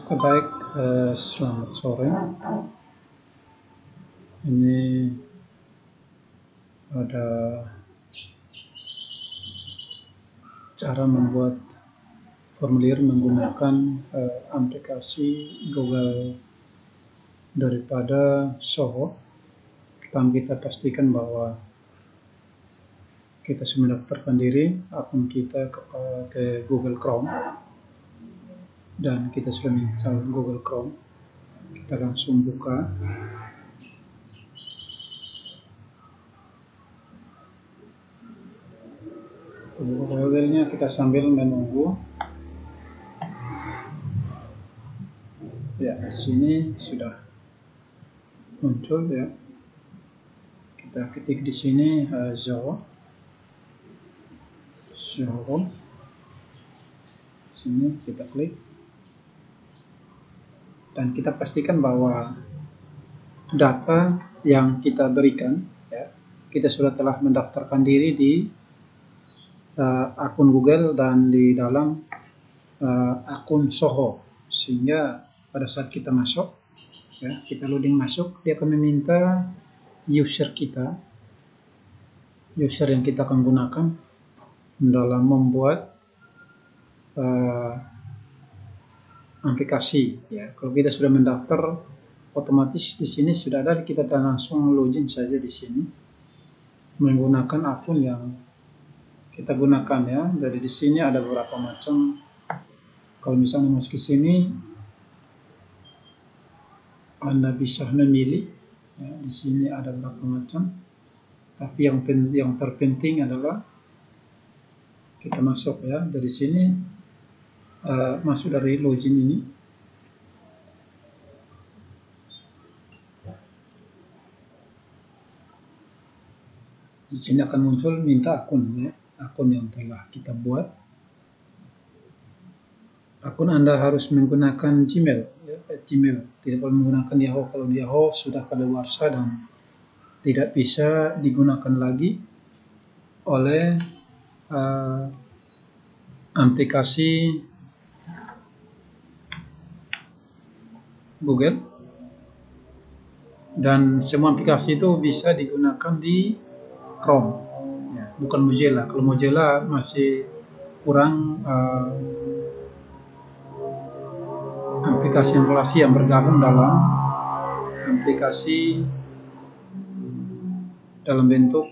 Baik, selamat sore. Ini ada cara membuat formulir menggunakan aplikasi Google daripada Soho. Pertama kita pastikan bahwa kita sudah mendaftarkan diri akun kita ke Google Chrome, dan kita sudah install Google Chrome. Kita langsung buka. Google-nya kita sambil menunggu. Ya, di sini sudah muncul ya. Kita ketik di sini Zoho. Sini kita klik. Dan kita pastikan bahwa data yang kita berikan ya, kita sudah telah mendaftarkan diri di akun Google dan di dalam akun Soho, sehingga pada saat kita masuk ya, kita loading masuk, dia akan meminta user yang kita akan gunakan dalam membuat aplikasi ya. Kalau kita sudah mendaftar, otomatis di sini sudah ada, kita langsung login saja di sini menggunakan akun yang kita gunakan ya. Jadi di sini ada beberapa macam. Kalau misalnya masuk ke sini, Anda bisa memilih ya. Di sini ada beberapa macam, tapi yang terpenting adalah kita masuk ya. Dari sini masuk dari login ini. Di sini akan muncul minta akun ya, akun yang telah kita buat. Akun Anda harus menggunakan Gmail ya, Gmail, tidak boleh menggunakan Yahoo. Kalau Yahoo sudah kadaluarsa dan tidak bisa digunakan lagi oleh aplikasi Google, dan semua aplikasi itu bisa digunakan di Chrome ya, bukan Mozilla. Kalau Mozilla masih kurang aplikasi yang bergabung dalam aplikasi dalam bentuk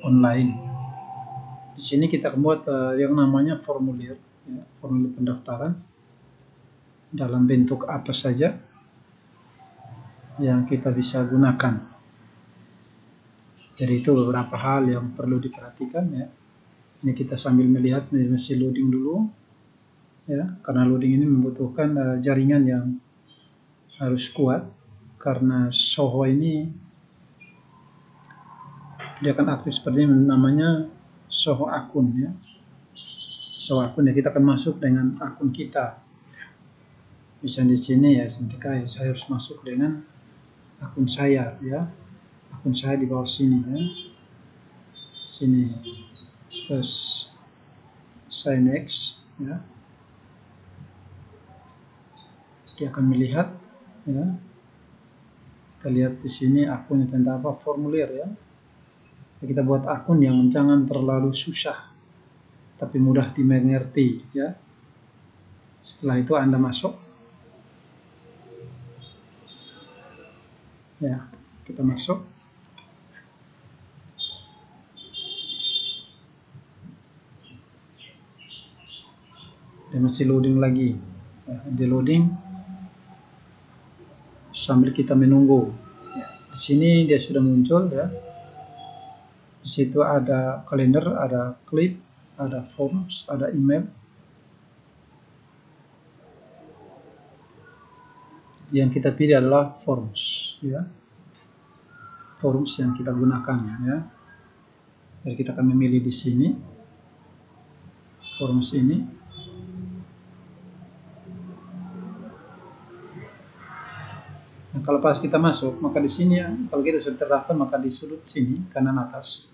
online. Di sini kita buat yang namanya formulir ya, formulir pendaftaran dalam bentuk apa saja yang kita bisa gunakan. Jadi itu beberapa hal yang perlu diperhatikan ya. Ini kita sambil melihat, masih loading dulu ya, karena loading ini membutuhkan jaringan yang harus kuat, karena Soho ini dia akan aktif seperti ini, namanya Soho akun ya. Soho akun ya, kita akan masuk dengan akun kita. Misalnya di sini ya, saya harus masuk dengan akun saya ya. Akun saya di bawah sini ya. Sini. Terus saya next ya. Dia akan melihat ya. Kita lihat di sini akunnya tentang apa, formulir ya. Kita buat akun yang jangan terlalu susah, tapi mudah dimengerti ya. Setelah itu Anda masuk. Ya, kita masuk. Dan masih loading lagi. Ya, di loading sambil kita menunggu. Ya, di sini dia sudah muncul ya. Di situ ada kalender, ada clip, ada forms, ada email. Yang kita pilih adalah forms ya. Forms yang kita gunakan ya. Jadi kita akan memilih di sini forms ini. Nah, kalau pas kita masuk, maka di sini ya, kalau kita sudah terdaftar, maka di sudut sini kanan atas,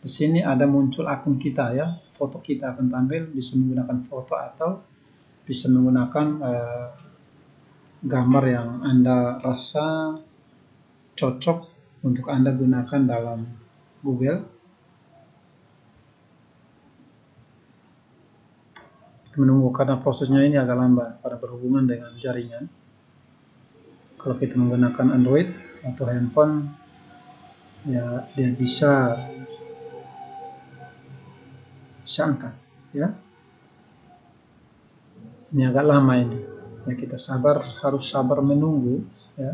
di sini ada muncul akun kita ya, foto kita akan tampil, bisa menggunakan foto atau bisa menggunakan gambar yang Anda rasa cocok untuk Anda gunakan dalam Google. Menunggu karena prosesnya ini agak lambat pada berhubungan dengan jaringan. Kalau kita menggunakan Android atau handphone, ya dia bisa angkat, ya. Ini agak lama ini. Ya, kita harus sabar menunggu, ya.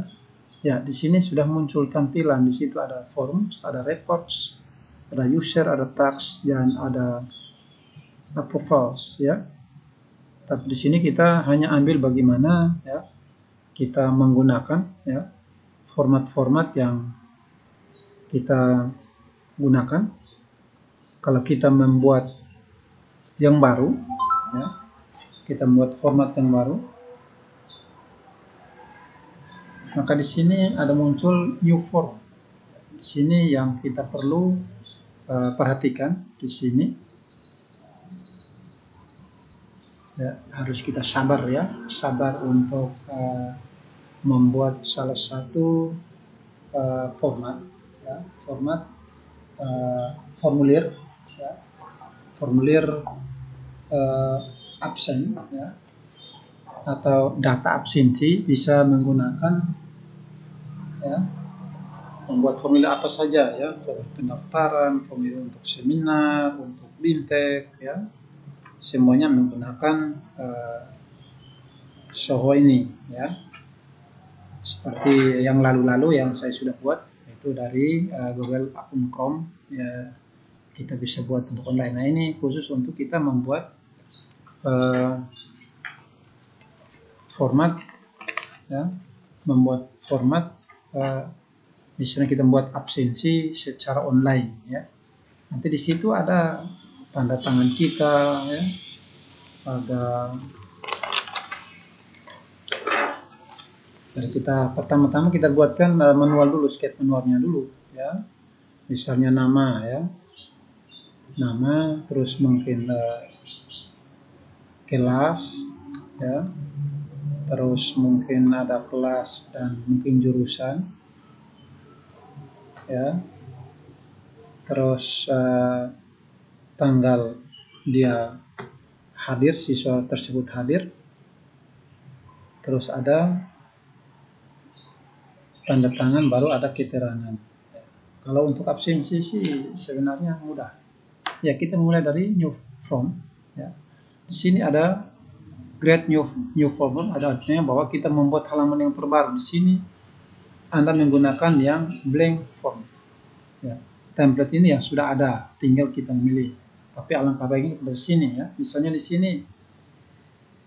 Ya, di sini sudah muncul tampilan. Di situ ada forms, ada reports, ada user, ada tags, dan ada approvals, ya. Tapi di sini kita hanya ambil bagaimana, ya, kita menggunakan, ya, format-format yang kita gunakan. Kalau kita membuat yang baru, ya, kita membuat format yang baru, maka di sini ada muncul new form. Di sini yang kita perlu perhatikan di sini, ya, harus kita sabar, ya, sabar untuk membuat salah satu format, ya, formulir, ya, formulir absen, ya, atau data absensi. Bisa menggunakan, ya, membuat formulir apa saja, ya, pendaftaran, formulir untuk seminar, untuk bintek, ya, semuanya menggunakan Zoho ini, ya, seperti yang lalu-lalu yang saya sudah buat, itu dari Google akun Chrome, ya, kita bisa buat untuk online. Nah, ini khusus untuk kita membuat format, ya, membuat format, misalnya kita membuat absensi secara online, ya. Nanti di situ ada tanda tangan kita, ya, ada. Jadi kita pertama-tama kita buatkan manual dulu, sketch manualnya dulu, ya. Misalnya nama, ya, nama, terus mungkin kelas, ya, terus mungkin ada kelas dan mungkin jurusan, ya, terus tanggal dia hadir, siswa tersebut hadir, terus ada tanda tangan, baru ada keterangan. Kalau untuk absensi sih sebenarnya mudah. Ya, kita mulai dari new form, ya. Di sini ada create new form, ada artinya bahwa kita membuat halaman yang terbaru. Di sini Anda menggunakan yang blank form, ya. Template ini yang sudah ada, tinggal kita memilih. Tapi alangkah baiknya dari sini, ya. Misalnya di sini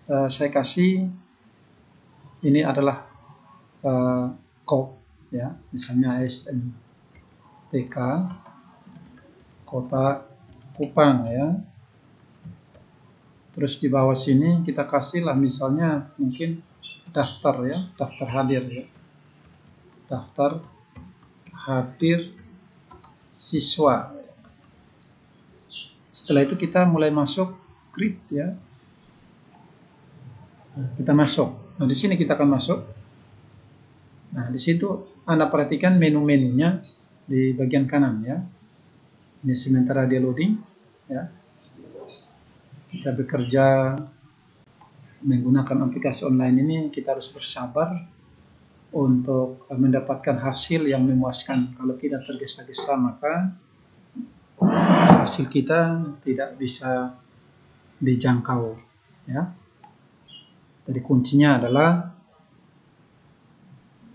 saya kasih ini adalah code, ya, misalnya SMTK Kota Kupang, ya. Terus di bawah sini kita kasihlah misalnya mungkin daftar, ya, daftar hadir, ya, daftar hadir siswa. Setelah itu kita mulai masuk create, ya. Nah, kita masuk. Nah, di sini kita akan masuk. Nah, di situ Anda perhatikan menu-menunya di bagian kanan, ya. Ini sementara dia loading, ya. Kita bekerja menggunakan aplikasi online ini, kita harus bersabar untuk mendapatkan hasil yang memuaskan. Kalau kita tergesa-gesa, maka hasil kita tidak bisa dijangkau, ya. Jadi kuncinya adalah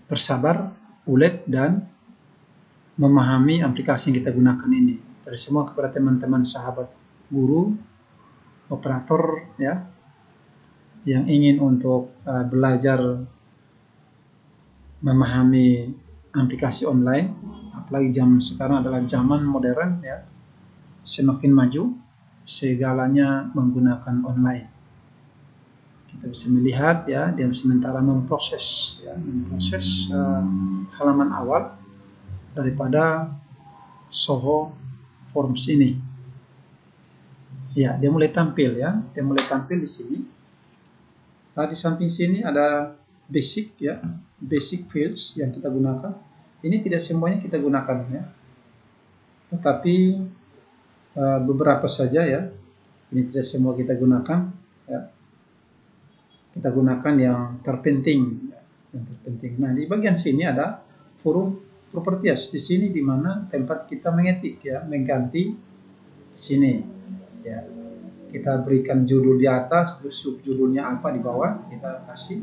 bersabar, ulet, dan memahami aplikasi yang kita gunakan ini. Dari semua kepada teman-teman, sahabat, guru, operator, ya, yang ingin untuk belajar memahami aplikasi online, apalagi zaman sekarang adalah zaman modern, ya, semakin maju, segalanya menggunakan online. Kita bisa melihat, ya, dia sementara memproses, ya, halaman awal daripada Zoho Forms ini. Ya, dia mulai tampil, ya, dia mulai tampil di sini. Nah, di samping sini ada basic ya, basic fields yang kita gunakan. Ini tidak semuanya kita gunakan ya, tetapi beberapa saja ya. Ini tidak semua kita gunakan ya. Kita gunakan yang terpenting ya, yang terpenting. Nah, di bagian sini ada forum properties. Di sini di mana tempat kita mengetik ya, mengganti sini ya. Kita berikan judul di atas, terus subjudulnya apa di bawah kita kasih.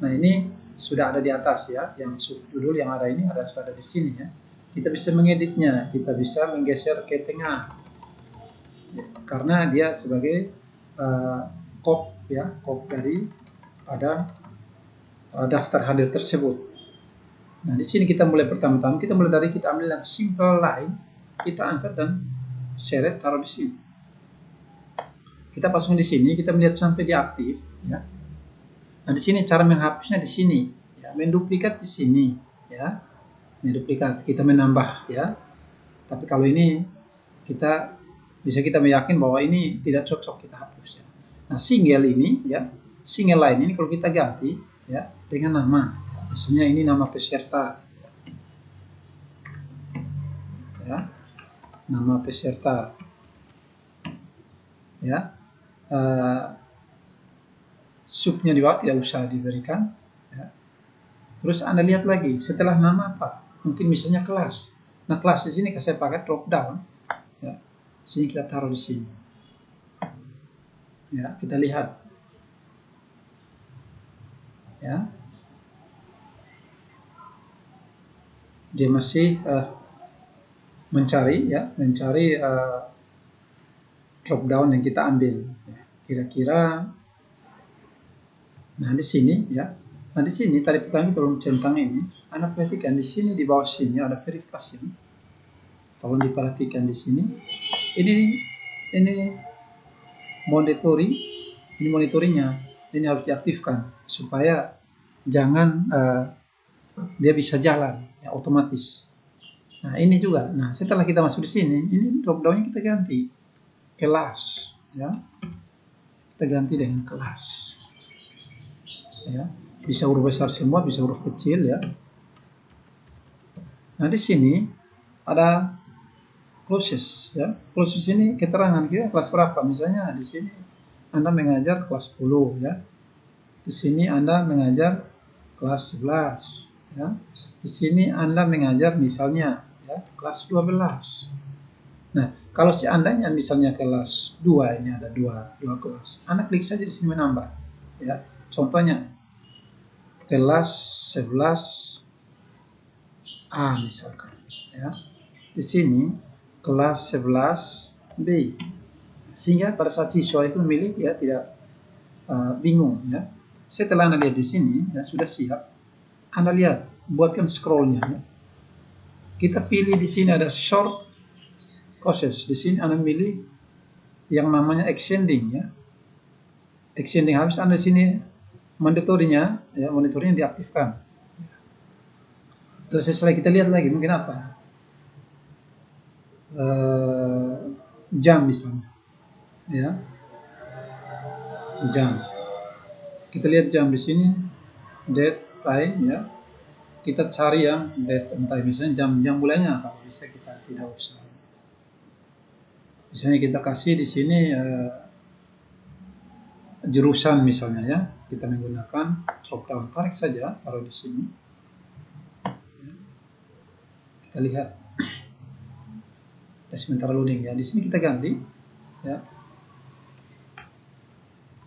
Nah, ini sudah ada di atas ya, yang subjudul yang ada ini sudah ada di sini ya. Kita bisa mengeditnya, kita bisa menggeser ke tengah ya, karena dia sebagai kop ya, kop dari pada daftar hadir tersebut. Nah, di sini kita mulai pertama-tama, kita mulai dari kita ambil yang simple line, kita angkat dan seret taruh di sini. Kita pasang di sini, kita melihat sampai dia aktif ya. Nah, di sini cara menghapusnya di sini ya, menduplikat di sini ya. Menduplikat, kita menambah ya. Tapi kalau ini kita meyakin bahwa ini tidak cocok, kita hapus ya. Nah, single ini ya, single line ini kalau kita ganti ya dengan nama. Misalnya ini nama peserta ya, nama peserta ya. Subnya di bawah tidak usah diberikan ya. Terus Anda lihat lagi setelah nama apa, mungkin misalnya kelas. Nah, kelas di sini saya pakai drop down ya. Sini kita taruh di sini ya, kita lihat ya, dia masih mencari drop down yang kita ambil ya. Kira-kira nah di sini ya, nah di sini tadi pertama tolong centang ini, Anda perhatikan di sini di bawah sini ada verifikasi, tolong diperhatikan di sini, ini monitoringnya ini harus diaktifkan supaya jangan dia bisa jalan ya otomatis. Nah, ini juga. Nah, setelah kita masuk di sini, ini drop down-nya kita ganti kelas ya. Kita ganti dengan kelas. Ya. Bisa huruf besar semua, bisa huruf kecil ya. Nah, di sini ada classes ya. Classes ini keterangan kita kelas berapa. Misalnya di sini Anda mengajar kelas 10 ya. Di sini Anda mengajar kelas 11 ya. Di sini Anda mengajar misalnya ya, kelas 12. Nah, kalau seandainya misalnya kelas 2 ini ada dua kelas, Anda klik saja di sini menambah ya. Contohnya kelas 11A misalkan ya. Di sini kelas 11B. Sehingga pada saat siswa itu memilih ya tidak bingung ya. Setelah Anda lihat di sini ya sudah siap, Anda lihat buatkan scrollnya ya. Kita pilih di sini ada short courses. Di sini Anda pilih yang namanya extending ya. Extending habis Anda di sini monitoringnya ya, monitoringnya diaktifkan. Setelah selesai kita lihat lagi mungkin apa? Jam misalnya. Ya. Jam. Kita lihat jam di sini, date, time ya. Kita cari yang date and time, misalnya jam bulannya, kalau bisa kita tidak usah. Misalnya kita kasih di sini jurusan misalnya ya, kita menggunakan drop down, tarik saja taruh di sini. Ya. Kita lihat. Ya, sementara loading ya. Di sini kita ganti ya.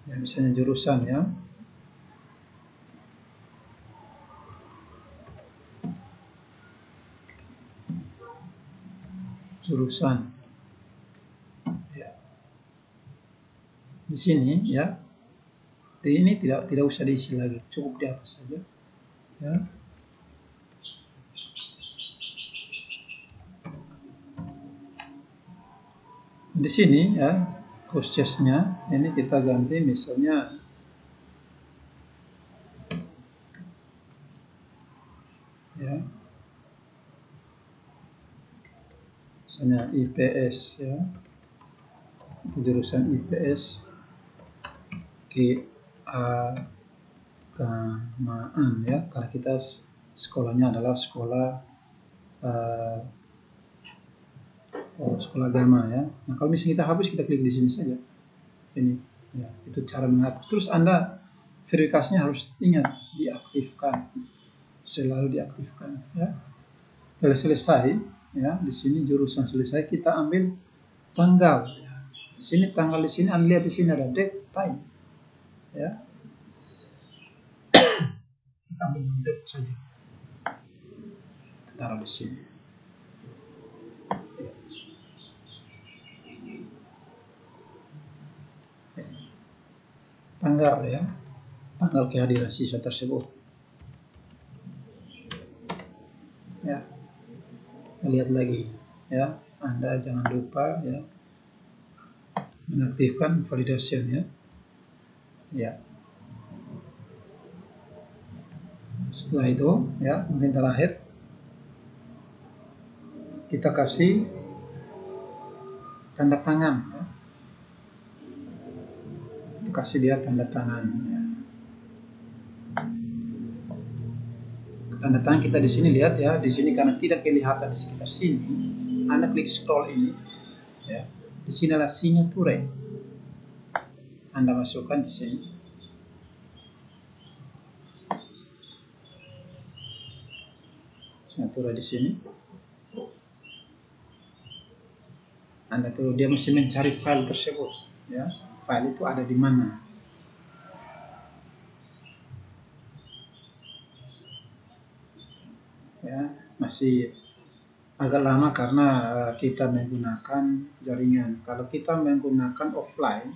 Ya misalnya jurusan ya. Jurusan ya. Di sini ya, di ini tidak usah diisi lagi, cukup di atas saja ya. Di sini ya courses-nya ini kita ganti misalnya ya, misalnya IPS ya, jurusan IPS keagamaan ya, karena kita sekolahnya adalah sekolah sekolah agama ya. Nah, kalau misalnya kita hapus, kita klik di sini saja. Ini ya, itu cara menghapus. Terus Anda verifikasinya harus ingat diaktifkan, selalu diaktifkan ya. Setelah selesai ya, di sini jurusan selesai, kita ambil tanggal ya. Di sini tanggal, di sini Anda lihat, di sini ada date time ya. Kita ambil date saja, taruh di sini. Tanggal ya, tanggal kehadiran siswa tersebut ya. Kita lihat lagi ya, Anda jangan lupa ya mengaktifkan validation ya. Ya, setelah itu ya, mungkin terakhir kita kasih tanda tangan ya. Kasih dia tanda tangan ya. Tanda tangan kita di sini, lihat ya, di sini karena tidak kelihatan di sekitar sini, Anda klik scroll ini ya. Di sini adalah signature. Anda masukkan di sini. Signature di sini. Anda tuh, dia mesti mencari file tersebut ya. File itu ada di mana? Ya, masih agak lama karena kita menggunakan jaringan. Kalau kita menggunakan offline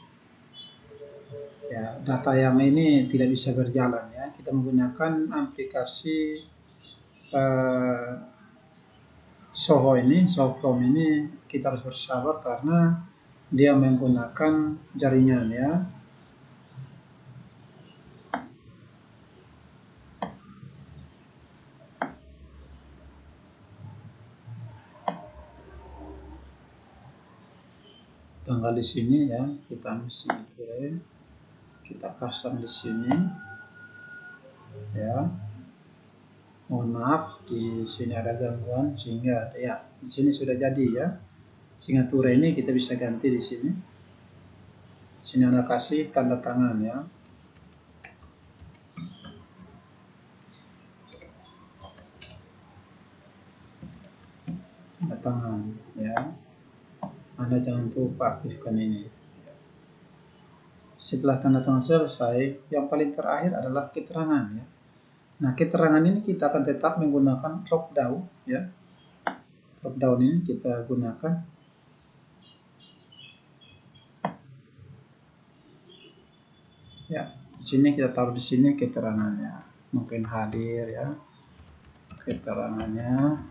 ya, data yang ini tidak bisa berjalan ya. Kita menggunakan aplikasi Soho ini, Soho ini, kita harus bersabar karena dia menggunakan jaringan ya. Tanggal di sini ya, kita mesti kita pasang di sini ya. Mohon maaf, di sini ada gangguan sehingga ya, di sini sudah jadi ya. Signature ini kita bisa ganti di sini. Di sini Anda kasih tanda tangan ya. Tanda tangan ya. Anda jangan lupa aktifkan ini. Setelah tanda tangan selesai, yang paling terakhir adalah keterangan ya. Nah, keterangan ini kita akan tetap menggunakan drop down ya. Drop down ini kita gunakan. Ya, di sini kita taruh di sini keterangannya. Mungkin hadir ya. Keterangannya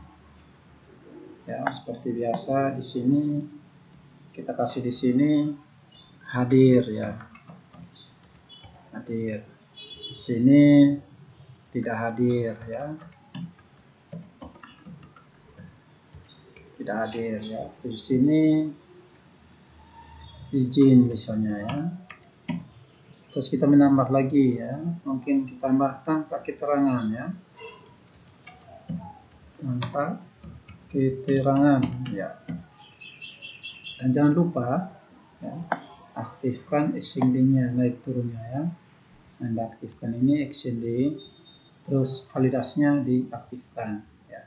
ya, seperti biasa di sini kita kasih di sini hadir ya. Hadir. Di sini tidak hadir ya. Tidak hadir ya. Di sini izin misalnya ya. Terus kita menambah lagi ya. Mungkin kita tambah tanpa keterangan ya. Tanpa keterangan ya. Dan jangan lupa ya, aktifkan ascending-nya, naik turunnya ya. Anda aktifkan ini ascending, terus validasinya diaktifkan ya.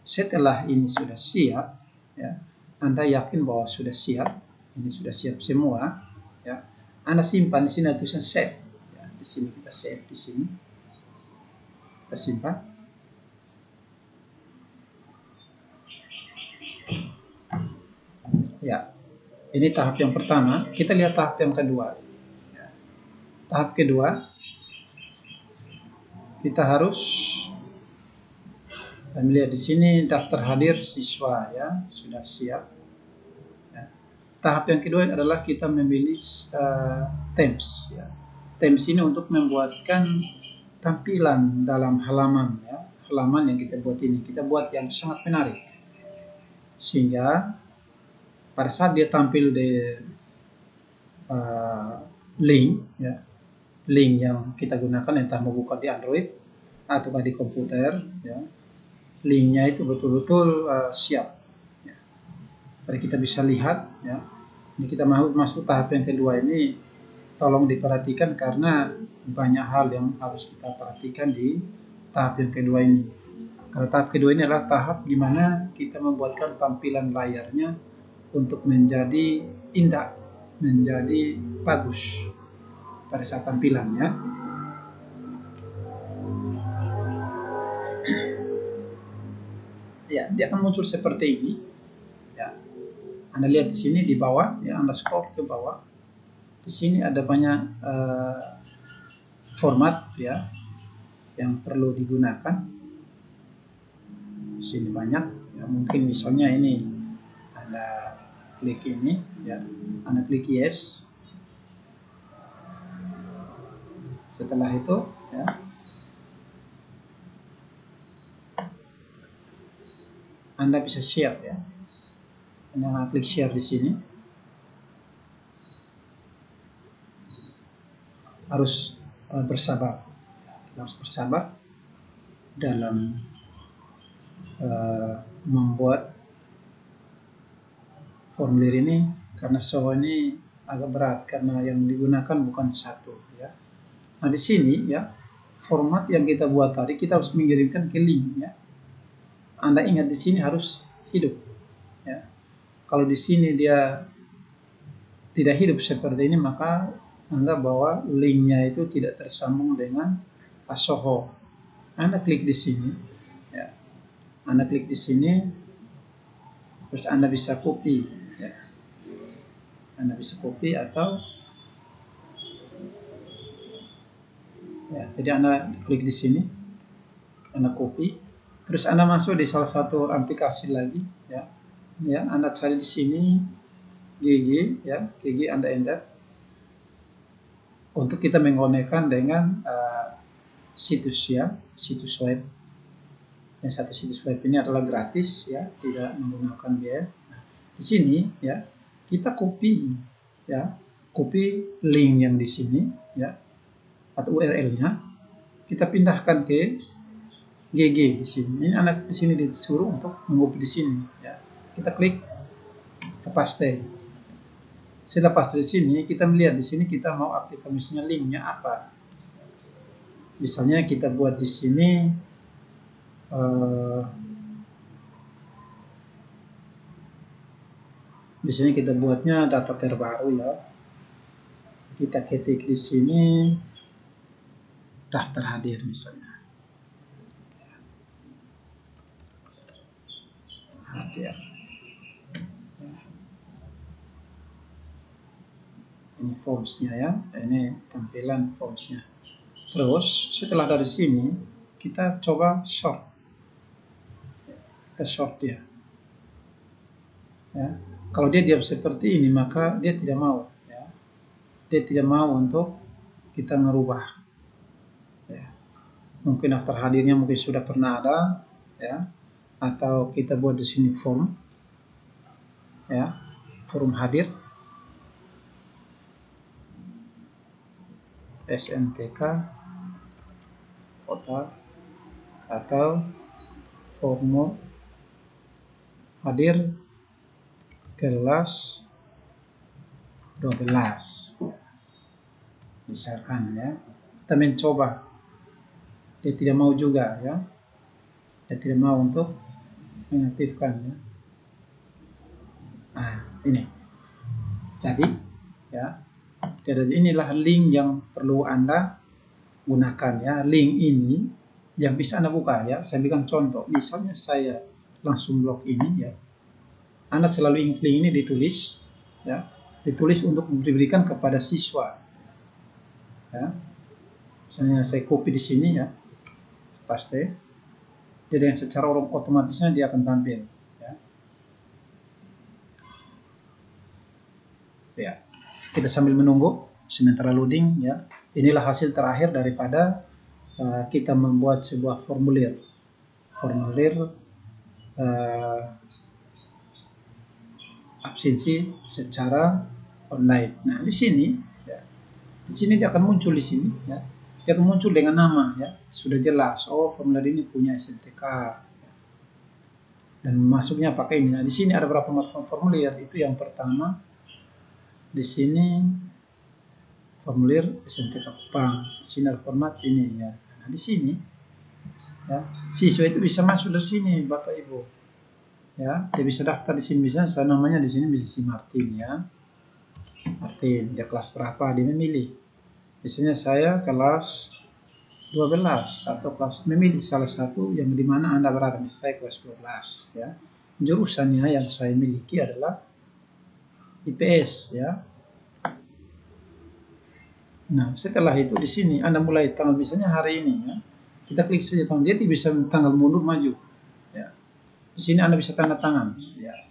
Setelah ini sudah siap ya, Anda yakin bahwa sudah siap, ini sudah siap semua ya. Anda simpan di sini tulisan save ya. Di sini kita save, di sini kita simpan ya. Ini tahap yang pertama. Kita lihat tahap yang kedua ya. Tahap kedua, kita harus melihat di sini daftar hadir siswa ya, sudah siap ya. Tahap yang kedua adalah kita memilih themes ya. Themes ini untuk membuatkan tampilan dalam halaman ya. Halaman yang kita buat ini, kita buat yang sangat menarik sehingga pada saat dia tampil di link ya, link yang kita gunakan, entah mau buka di Android atau di komputer, ya, linknya itu betul-betul siap. Ya. Jadi kita bisa lihat, ya. Ini kita masuk tahap yang kedua ini, tolong diperhatikan karena banyak hal yang harus kita perhatikan di tahap yang kedua ini. Karena tahap kedua ini adalah tahap di mana kita membuatkan tampilan layarnya untuk menjadi indah, menjadi bagus pada saat tampilan, ya. Ya, dia akan muncul seperti ini. Ya. Anda lihat di sini di bawah, ya, Anda scroll ke bawah. Di sini ada banyak format, ya, yang perlu digunakan. Di sini banyak, ya, mungkin misalnya ini Anda klik ini, ya, Anda klik yes. Setelah itu, ya, Anda bisa share, ya. Anda klik share di sini. Harus bersabar. Harus bersabar dalam membuat formulir ini, karena Soho ini agak berat karena yang digunakan bukan satu, ya. Nah, di sini, ya, format yang kita buat tadi kita harus mengirimkan ke link, ya. Anda ingat di sini harus hidup, ya. Kalau di sini dia tidak hidup seperti ini, maka anggap bahwa linknya itu tidak tersambung dengan Soho. Anda klik di sini, ya. Anda klik di sini, terus Anda bisa copy, ya. Anda bisa copy atau, ya, jadi Anda klik di sini, Anda copy, terus Anda masuk di salah satu aplikasi lagi, ya. Ya, Anda cari di sini GG, ya, GG Anda enter untuk kita mengkonekkan dengan situs, ya, situs web. Yang satu situs web ini adalah gratis, ya, tidak menggunakan biaya. Nah, di sini, ya, kita copy, ya, copy link yang di sini, ya, atau URL-nya, kita pindahkan ke GG di sini. Ini anak di sini disuruh untuk mengcopy di sini, ya. Kita klik, kita paste. Setelah paste di sini, kita melihat di sini kita mau aktifkan misalnya linknya apa. Misalnya kita buat di sini biasanya kita buatnya data terbaru, ya. Kita ketik di sini daftar hadir misalnya. Hadir. Ini formsnya, ya. Ini tampilan formsnya. Terus setelah dari sini kita coba sort. Kita sort dia. Ya. Kalau dia diam seperti ini, maka dia tidak mau, ya. Dia tidak mau untuk kita merubah, ya. Mungkin daftar hadirnya mungkin sudah pernah ada, ya, atau kita buat di sini form, ya, form hadir, SMTK kota, atau form hadir kelas 12, misalkan, ya. Kita mencoba, dia tidak mau juga, ya. Dia tidak mau untuk mengaktifkan, ya. Nah, ini jadi, ya, jadi inilah link yang perlu Anda gunakan, ya. Link ini yang bisa Anda buka, ya. Saya berikan contoh, misalnya saya langsung blok ini, ya. Anda selalu ingat link ini ditulis, ya, ditulis untuk diberikan kepada siswa, ya. Misalnya saya copy di sini, ya, paste, jadi yang secara otomatisnya dia akan tampil, ya. Ya, kita sambil menunggu sementara loading, ya. Inilah hasil terakhir daripada kita membuat sebuah formulir absensi secara online. Nah, di sini, ya, Di sini dia akan muncul di sini ya. Dia akan muncul dengan nama ya. Sudah jelas, oh formulir ini punya SMTK. Dan masuknya pakai ini. Nah, di sini ada berapa macam formulir? Itu yang pertama. Di sini formulir SMTK Kupang. Di sini ada format ini ya. Nah, di sini ya, siswa itu bisa masuk dari sini, Bapak Ibu. Ya, dia bisa daftar di sini, bisa saya namanya di sini si Martin ya. Martin, dia kelas berapa? Dia memilih. Biasanya saya kelas 12 atau kelas memilih salah satu yang di mana Anda berada. Misalnya saya kelas 12 ya. Jurusannya yang saya miliki adalah IPS ya. Nah, setelah itu di sini Anda mulai tanggal misalnya hari ini ya. Kita klik saja tanggal, dia bisa tanggal mundur maju ya. Di sini Anda bisa tanda tangan ya.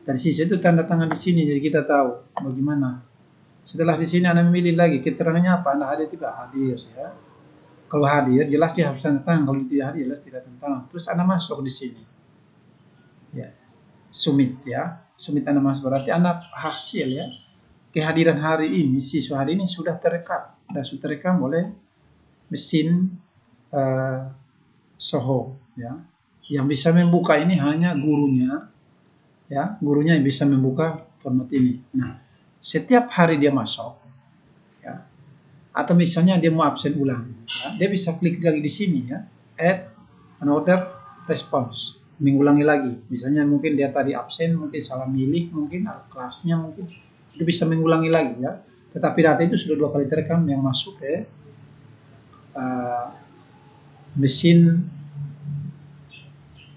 Dari sisi itu tanda tangan di sini, jadi kita tahu bagaimana. Setelah di sini Anda memilih lagi keterangannya apa, Anda hadir tidak hadir ya. Kalau hadir jelas dia harus tanda tangan, kalau tidak hadir jelas tidak tanda tangan. Terus Anda masuk di sini. Ya. Submit ya. Submit Anda masuk berarti Anda hasil ya. Kehadiran hari ini, siswa hari ini sudah terekam. Sudah terekam oleh mesin Soho ya. Yang bisa membuka ini hanya gurunya. Ya, gurunya yang bisa membuka format ini. Nah, setiap hari dia masuk, ya, atau misalnya dia mau absen ulang, ya, dia bisa klik lagi di sini ya, add another response, mengulangi lagi. Misalnya mungkin dia tadi absen, mungkin salah milih, mungkin kelasnya mungkin itu bisa mengulangi lagi ya. Tetapi data itu sudah 2 kali terekam yang masuk ke mesin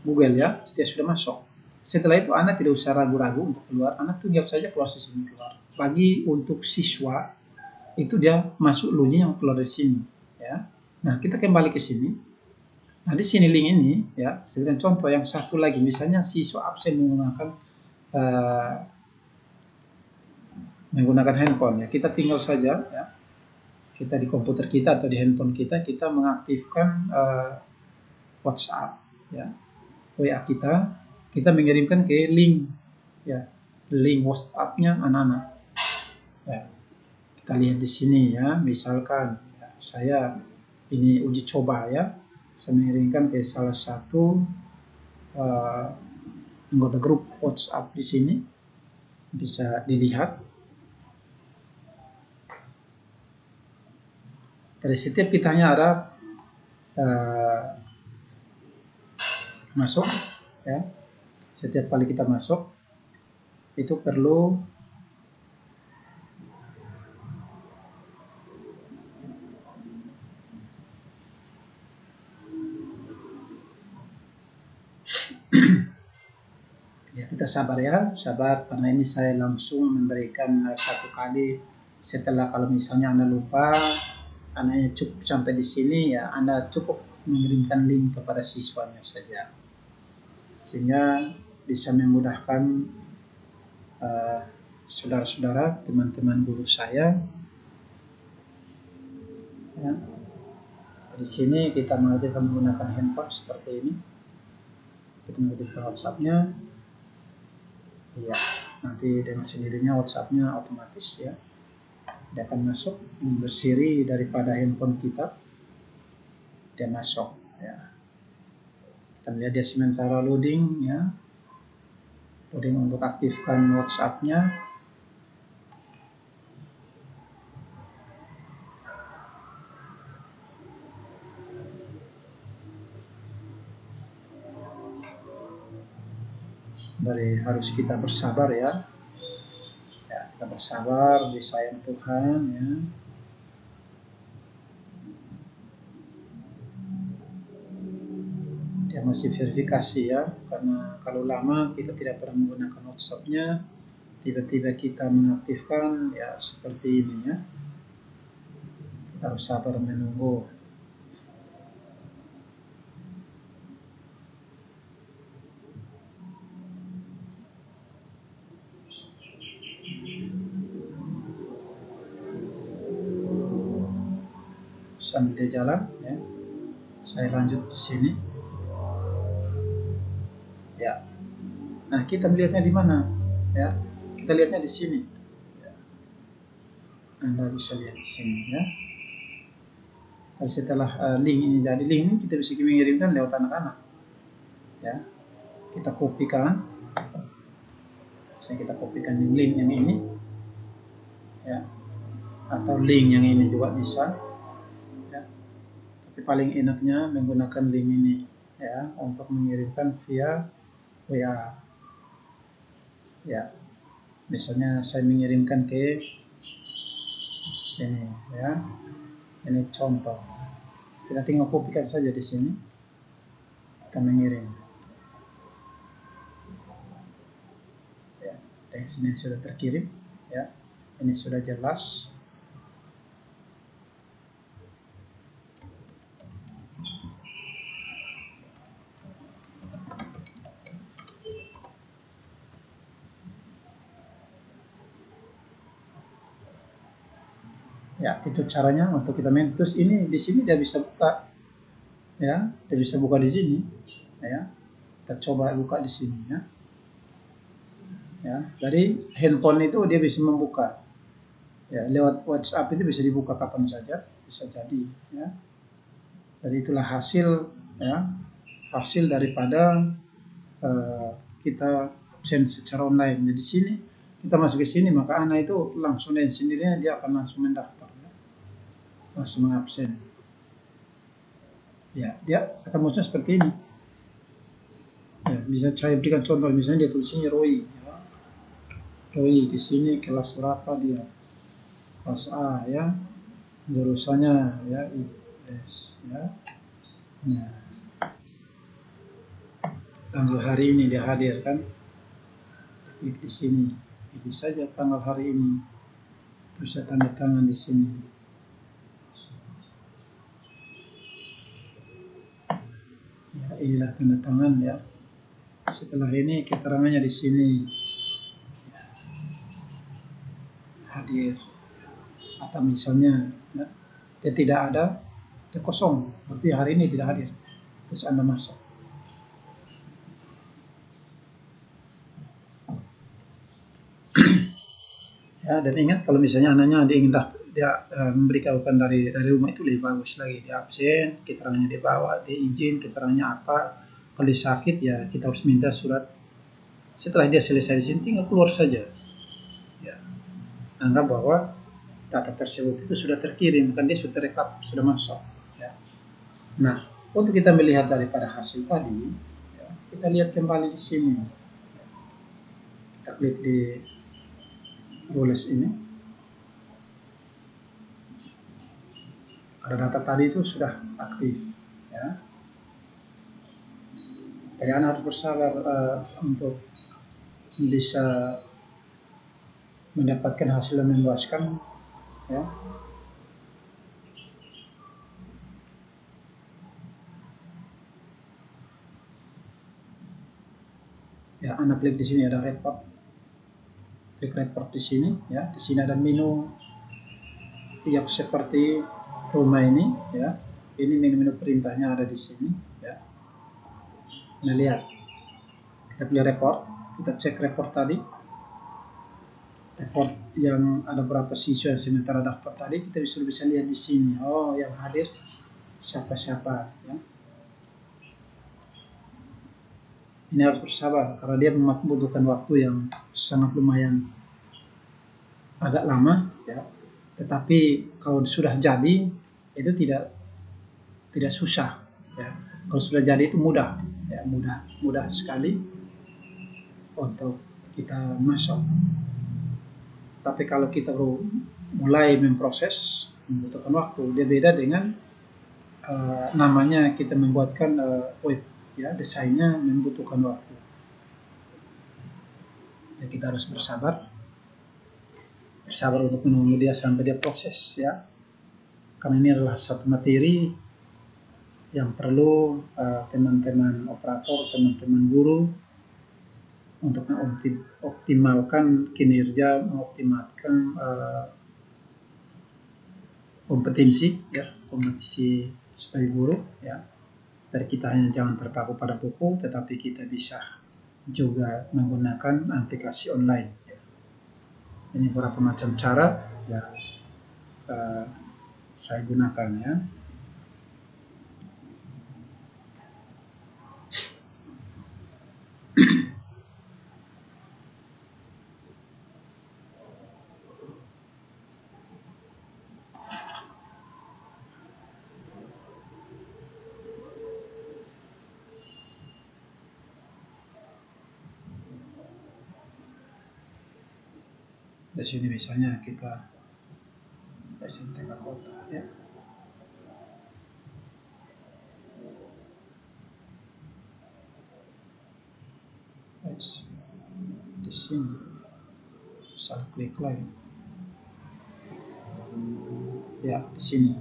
Google ya, dia sudah masuk. Setelah itu Anda tidak usah ragu-ragu untuk keluar, Anda tinggal saja keluar di sini keluar. Bagi untuk siswa itu dia masuk login yang keluar dari sini, ya. Nah kita kembali ke sini. Nah di sini link ini, ya. Sebagai contoh yang satu lagi, misalnya siswa absen menggunakan handphone, ya. Kita tinggal saja, ya. Kita di komputer kita atau di handphone kita mengaktifkan WhatsApp, ya. WA kita mengirimkan ke link ya, link WhatsApp-nya anak-anak. Ya. Kita lihat di sini ya, misalkan ya, saya ini uji coba ya, saya mengirimkan ke salah satu anggota grup WhatsApp di sini, bisa dilihat. Dari setiap kita hanya ada masuk ya. Setiap kali kita masuk itu perlu ya, kita sabar ya, sabar karena ini saya langsung memberikan satu kali. Setelah kalau misalnya Anda lupa, Anda cukup sampai di sini ya, Anda cukup mengirimkan link kepada siswanya saja, sehingga bisa memudahkan saudara-saudara, teman-teman guru saya. Ya. Di sini kita mengaktifkan menggunakan handphone seperti ini. Kita mengaktifkan WhatsApp-nya. Ya, nanti dengan sendirinya WhatsApp-nya otomatis ya. Dia akan masuk bersiri daripada handphone kita. Dia masuk ya. Kita lihat dia sementara loading ya. Loading untuk aktifkan WhatsApp-nya. Harus kita bersabar ya. Ya, kita bersabar, disayang Tuhan ya. Dia masih verifikasi ya, karena kalau lama kita tidak pernah menggunakan WhatsApp-nya, tiba-tiba kita mengaktifkan ya seperti ini ya. Kita harus sabar menunggu. Sambil dia jalan ya, saya lanjut di sini ya. Nah kita melihatnya di mana ya, kita lihatnya di sini Anda bisa lihat di sini ya. Dan setelah link ini jadi, link ini kita bisa mengirimkan lewat anak-anak ya. Kita kopikan, kita kopikan link yang ini ya, atau link yang ini juga bisa ya. Tapi paling enaknya menggunakan link ini ya, untuk mengirimkan via WA ya. Misalnya saya mengirimkan ke sini ya, ini contoh. Kita tinggal kopikan saja di sini, kita mengirim ya. Dan sini sudah terkirim ya, ini sudah jelas. Ya, itu caranya untuk kita main. Terus ini di sini dia bisa buka ya, dia bisa buka di sini ya. Kita coba buka di sini ya. Ya, dari handphone itu dia bisa membuka ya, lewat WhatsApp itu bisa dibuka kapan saja, bisa jadi ya. Jadi itulah hasil ya, hasil daripada kita absen secara online. Jadi di sini kita masuk ke sini, maka anak itu langsung dengan sendirinya dia akan langsung mendaftar ya, langsung mengabsen ya. Dia akan muncul seperti ini ya. Bisa saya berikan contoh, misalnya dia tulisnya Roy ya. Roy di sini kelas berapa dia, kelas A ya, jurusannya ya IPS ya. Nah, tanggal hari ini dia hadir kan, klik di sini, pilih saja tanggal hari ini, terus saya tanda tangan di sini. Ya, inilah tanda tangan ya. Setelah ini keterangannya di sini ya, hadir. Atau misalnya ya, dia tidak ada, dia kosong, berarti hari ini tidak hadir. Terus Anda masuk. Ya, dan ingat kalau misalnya anaknya dia ingin memberitahukan dari rumah itu lebih bagus lagi. Dia absen, keterangannya dia bawa, dia izin, keterangannya apa. Kalau dia sakit ya kita harus minta surat. Setelah dia selesai di sini tinggal keluar saja. Ya, anggap bahwa data tersebut itu sudah terkirim, kan dia sudah terekam, sudah masuk. Ya. Nah, untuk kita melihat daripada hasil tadi, ya, kita lihat kembali di sini. Kita klik di tulis ini. Pada data tadi itu sudah aktif ya. Kalian harus bersabar untuk bisa mendapatkan hasil yang memuaskan ya. Ya, Anda klik di sini ada report. Klik report di sini ya. Di sini ada menu yang seperti rumah ini ya. Ini menu-menu perintahnya ada di sini ya. Nah, lihat. Kita pilih report, kita cek report tadi. Report yang ada berapa siswa yang sementara daftar tadi, kita bisa lihat di sini. Oh, yang hadir siapa-siapa ya. Ini harus bersabar karena dia membutuhkan waktu yang sangat lumayan agak lama ya. Tetapi kalau sudah jadi itu tidak susah ya. Kalau sudah jadi itu mudah ya, mudah sekali untuk kita masuk. Tapi kalau kita baru mulai memproses membutuhkan waktu. Dia beda dengan namanya kita membuatkan web ya, desainnya membutuhkan waktu. Ya, kita harus bersabar untuk menunggu dia sampai dia proses ya. Karena ini adalah satu materi yang perlu teman-teman operator, teman-teman guru untuk mengoptimalkan kinerja, mengoptimalkan kompetensi sebagai guru ya. Dari kita hanya jangan terpaku pada buku, tetapi kita bisa juga menggunakan aplikasi online ya. Ini beberapa macam cara ya. saya gunakan ya. Di sini misalnya kita desain terakota ya. Di sini saya klik lagi ya, di sini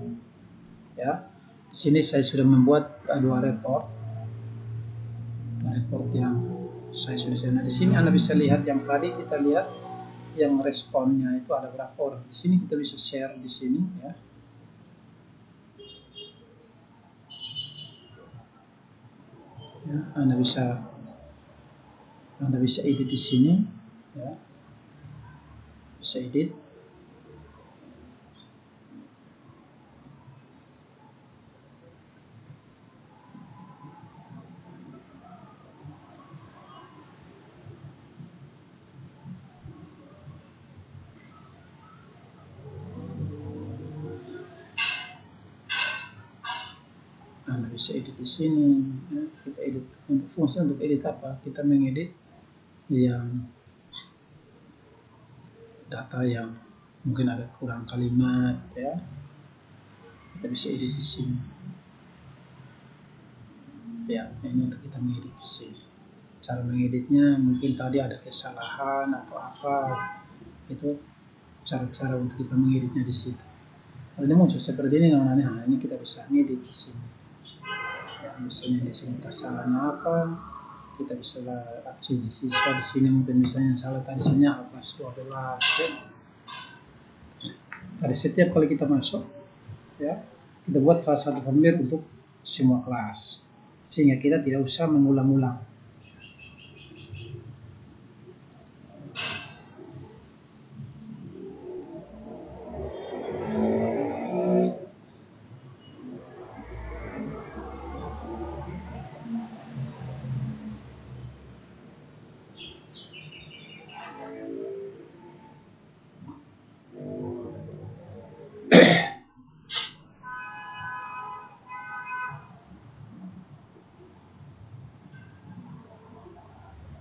ya. Di sini saya sudah membuat dua report yang saya sudah share. Nah, di sini Anda bisa lihat yang tadi kita lihat yang responnya itu ada berapa orang. Di sini kita bisa share di sini ya. Ya, Anda bisa edit di sini ya. Bisa edit. Anda bisa edit di sini ya. Kita edit, untuk fungsi untuk edit apa? Kita mengedit yang data yang mungkin ada kurang kalimat ya. Kita bisa edit di sini. Ya, ini untuk kita mengedit di sini. Cara mengeditnya mungkin tadi ada kesalahan atau apa, itu cara-cara untuk kita mengeditnya di situ. Kalau ini muncul seperti ini, nah ini kita bisa ngedit di sini. Ya, misalnya di sini kesalahan apa, kita bisa absensi siswa di sini, mungkin misalnya salah tadi sini kelas 12 ya. Tadi setiap kali kita masuk ya, kita buat salah satu formulir untuk semua kelas sehingga kita tidak usah mengulang-ulang.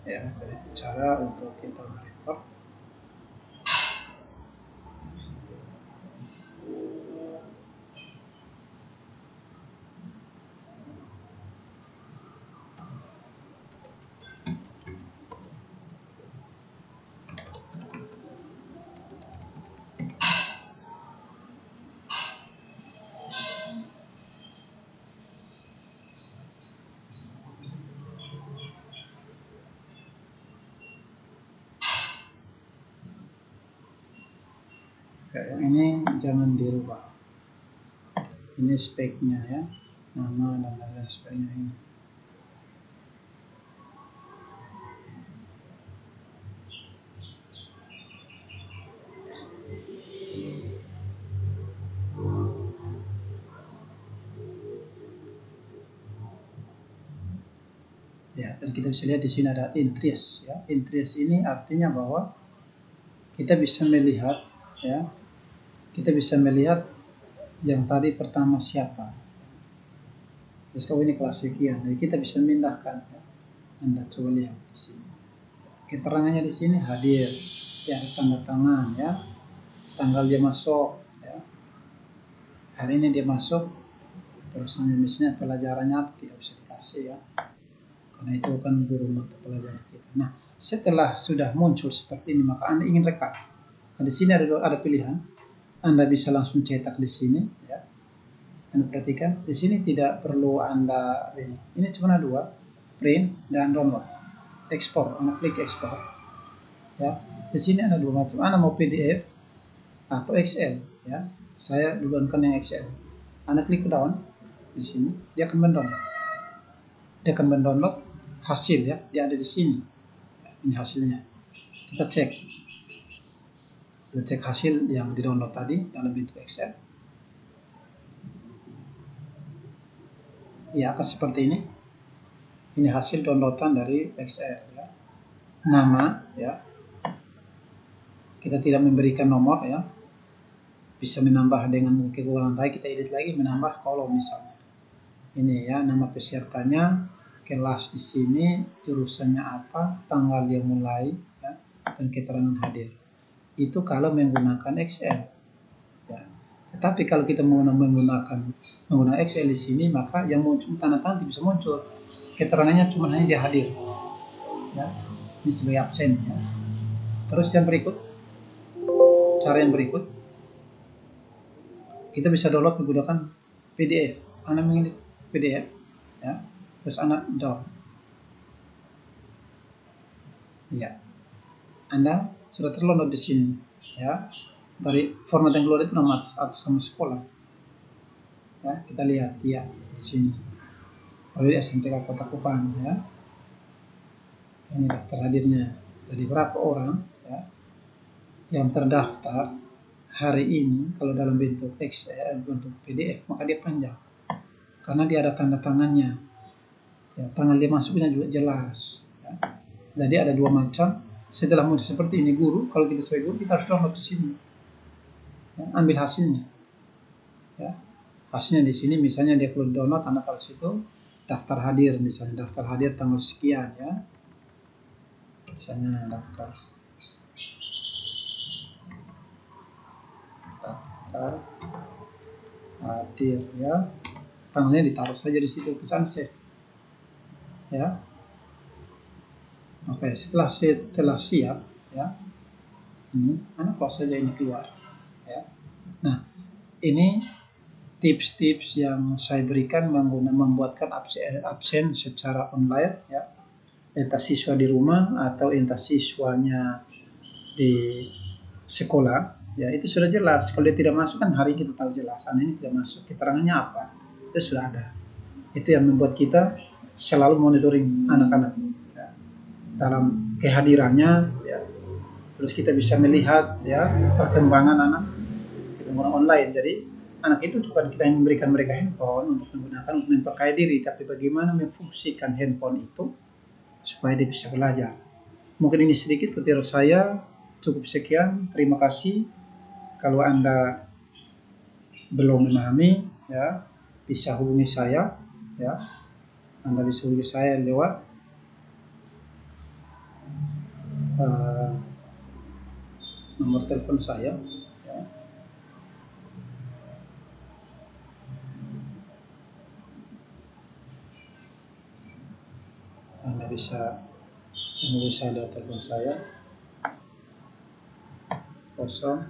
Ya, jadi cara untuk kita mereport. Yang ini jangan dirubah. Ini speknya ya, nama dan lain sebagainya ini. Ya, dan kita bisa lihat di sini ada interest ya. Interest ini artinya bahwa kita bisa melihat ya. Kita bisa melihat yang tadi pertama siapa. Setelah ini kelas sekian, jadi kita bisa memindahkan. Ya. Anda coba lihat di sini. Keterangannya di sini hadir, ya tanda tangan, ya tanggal dia masuk, ya hari ini dia masuk. Terus misalnya pelajarannya tidak bisa dikasih ya, karena itu kan guru mata pelajaran kita. Nah, setelah sudah muncul seperti ini, maka Anda ingin rekap. Nah, di sini ada pilihan. Anda bisa langsung cetak di sini, ya. Anda perhatikan, di sini tidak perlu Anda ini cuma ada dua, print dan download. Ekspor, Anda klik ekspor. Ya, di sini ada dua macam. Anda mau PDF atau Excel, ya. Saya duluankan yang Excel. Anda klik ke down di sini, dia akan mendownload. Dia akan mendownload hasil ya, dia ada di sini. Ini hasilnya. Kita cek. Kita cek hasil yang di download tadi dalam bentuk Excel. Ya, akan seperti ini. Ini hasil downloadan dari Excel ya. Nama ya. Kita tidak memberikan nomor ya. Bisa menambah dengan kekurangan tadi, kita edit lagi menambah kolom misalnya. Ini ya, nama pesertanya, kelas di sini, jurusannya apa, tanggal dia mulai ya, dan keterangan hadir. Itu kalau menggunakan Excel. Ya. Tetapi kalau kita menggunakan Excel di sini, maka yang muncul tanda-tanda bisa muncul. Keterangannya cuma hanya dia hadir. Ya. Ini sebagai absen. Ya. Terus yang berikut, cara yang berikut, kita bisa download menggunakan PDF. Anda memilih PDF, ya. Terus Anda download. Ya. Anda sudah terdownload di sini, ya. Dari format yang keluar itu nama atas nama sekolah. Ya, kita lihat ya di sini. Kalau di SMTK Kota Kupang, ya. Ini daftar hadirnya. Jadi berapa orang, ya, yang terdaftar hari ini? Kalau dalam bentuk Excel, bentuk PDF, maka dia panjang. Karena dia ada tanda tangannya. Ya, tanggal dia masuknya juga jelas. Ya. Jadi ada dua macam. Setelah muncul seperti ini guru, kalau kita sebagai guru, kita harus download di sini. Ya, ambil hasilnya. Ya. Hasilnya di sini, misalnya dia perlu download, Anda kalau situ daftar hadir, misalnya daftar hadir tanggal sekian, ya. Misalnya daftar hadir, ya. Tanggalnya ditaruh saja di situ, pesan save. Ya. Oke, setelah siap, ya. Ini Anda close saja, ini keluar, ya. Nah, ini tips-tips yang saya berikan membuatkan absen secara online, ya. Entah siswa di rumah atau entah siswanya di sekolah, ya, itu sudah jelas. Kalau dia tidak masuk kan hari kita tahu jelas, ini tidak masuk, keterangannya apa, itu sudah ada. Itu yang membuat kita selalu monitoring anak-anak, ya, dalam kehadirannya, ya. Terus kita bisa melihat, ya, perkembangan anak menggunakan online. Jadi anak itu bukan kita yang memberikan mereka handphone untuk menggunakan untuk memperkaya diri, tapi bagaimana memfungsikan handphone itu supaya dia bisa belajar. Mungkin ini sedikit tutorial saya, cukup sekian. Terima kasih. Kalau Anda belum memahami, ya, bisa hubungi saya, ya. Anda bisa hubungi saya lewat nomor telepon saya, ya. Anda bisa hubungi saya lewat telepon saya 84656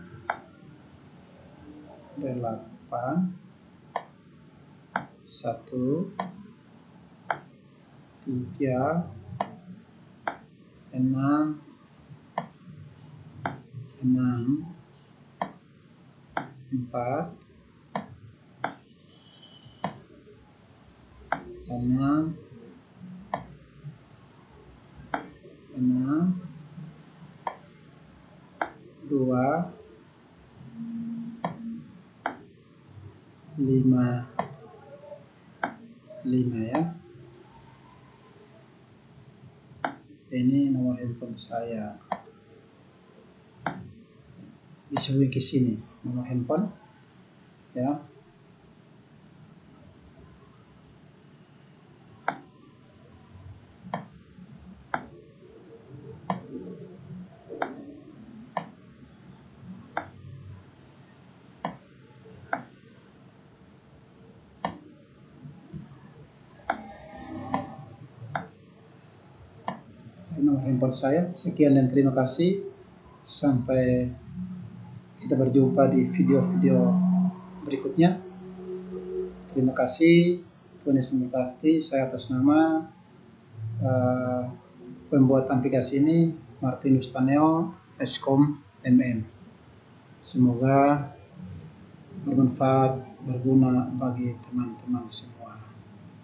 ya. Ini nomor handphone saya. Bisa hubungi ke sini nomor handphone, ya. Nomor handphone saya. Sekian dan terima kasih. Sampai kita berjumpa di video-video berikutnya. Terima kasih. Tuhan Yesus memberkati. Saya atas nama pembuat aplikasi ini, Martinus Taneo, Eskom MM. Semoga bermanfaat, berguna bagi teman-teman semua.